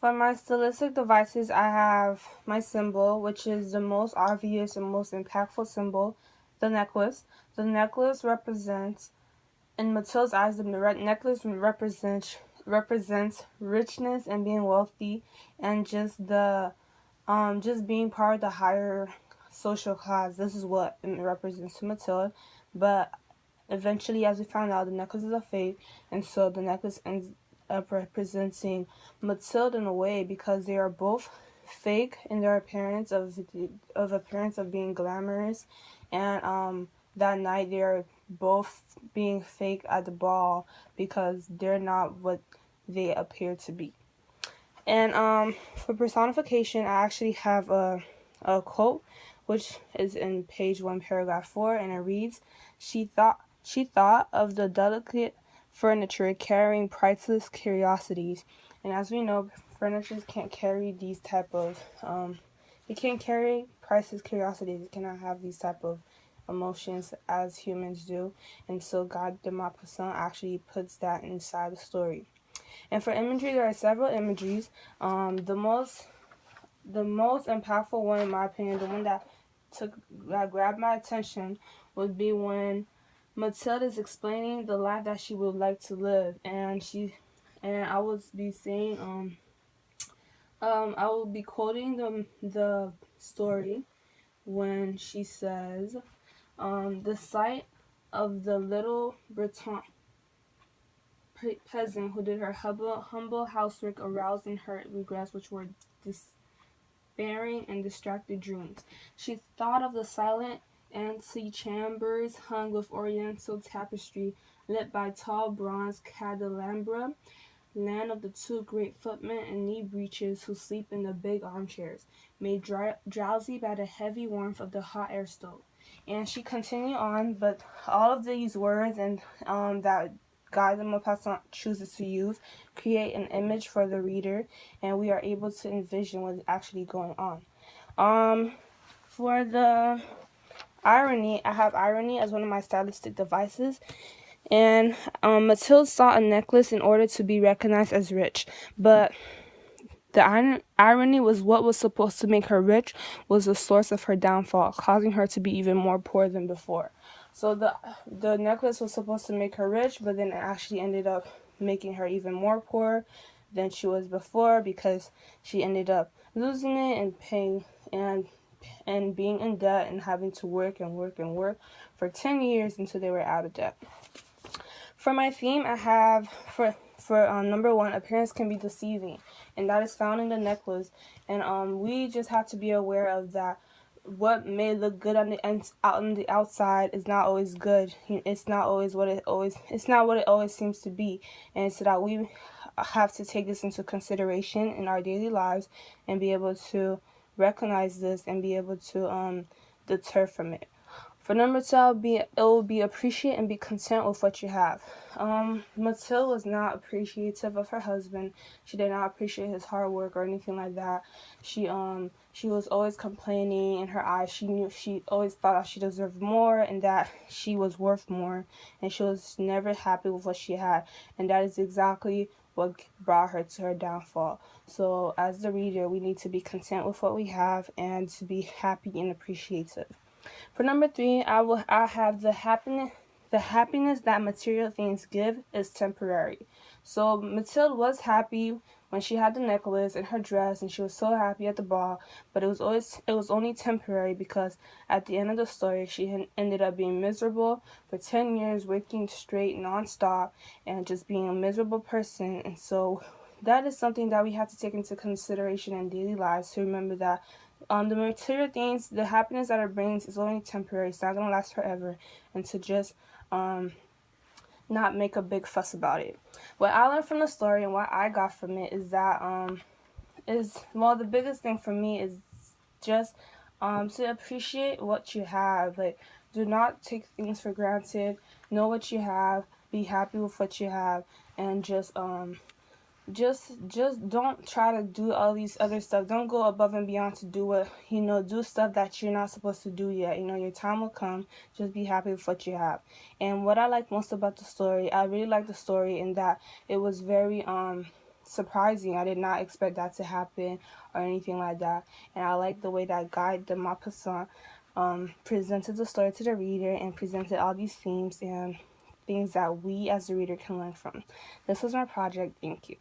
For my stylistic devices, I have my symbol, which is the most obvious and most impactful symbol, the necklace. The necklace represents, in Matilda's eyes, the necklace represents richness and being wealthy, and just being part of the higher social class. This is what it represents to Matilda, but eventually, as we found out, the necklace is a fake, and so the necklace ends up representing Matilda in a way because they are both fake in their appearance of being glamorous, and that night they are both being fake at the ball because they're not what they appear to be. And for personification, I actually have a quote, which is in page 1, paragraph 4, and it reads, She thought of the delicate furniture carrying priceless curiosities." And as we know, furniture can't carry these type of it can't carry priceless curiosities. It cannot have these type of emotions as humans do, and so God de Maupassant actually puts that inside the story. And for imagery, there are several imageries. The most impactful one, in my opinion, the one that grabbed my attention, would be when Matilda is explaining the life that she would like to live, and I will be saying I will be quoting the story when she says, the sight of the little Breton peasant who did her humble housework aroused in her regrets, which were despairing and distracted dreams. She thought of the silent antechambers hung with oriental tapestry, lit by tall bronze candelabra, land of the two great footmen in knee breeches who sleep in the big armchairs, made drowsy by the heavy warmth of the hot air stove. And she continued on, but all of these words and that God de Maupassant chooses to use create an image for the reader, and we are able to envision what is actually going on. For the irony, I have irony as one of my stylistic devices. And Matilda sought a necklace in order to be recognized as rich, but the irony was what was supposed to make her rich was the source of her downfall, causing her to be even more poor than before. So the necklace was supposed to make her rich, but then it actually ended up making her even more poor than she was before because she ended up losing it and paying and being in debt and having to work and work and work for 10 years until they were out of debt. For my theme, I have for number 1, appearance can be deceiving, and that is found in the necklace. And we just have to be aware of that. What may look good on the outside is not always good. It's not what it always seems to be, and so that we have to take this into consideration in our daily lives and be able to recognize this and be able to deter from it. For number 2, it will be appreciate and be content with what you have. Matilda was not appreciative of her husband. She did not appreciate his hard work or anything like that. She was always complaining in her eyes. She always thought that she deserved more and that she was worth more, and she was never happy with what she had. And that is exactly what brought her to her downfall. So as the reader, we need to be content with what we have and to be happy and appreciative. For number 3, I have the happiness. The happiness that material things give is temporary. So Matilda was happy when she had the necklace and her dress, and she was so happy at the ball. But it was only temporary because at the end of the story, she ended up being miserable for 10 years, working straight nonstop, and just being a miserable person. And so that is something that we have to take into consideration in daily lives to remember that the material things, the happiness that it brings is only temporary. It's not going to last forever. And to just not make a big fuss about it. What I learned from the story and what I got from it is that the biggest thing for me is just to appreciate what you have. Like, do not take things for granted. Know what you have. Be happy with what you have, and just don't try to do all these other stuff. Don't go above and beyond to do stuff that you're not supposed to do yet. Your time will come. Just be happy with what you have. And what I like most about the story, I really like the story in that it was very surprising. I did not expect that to happen or anything like that. And I like the way that Guy de Maupassant presented the story to the reader and presented all these themes and things that we as the reader can learn from. This was my project. Thank you.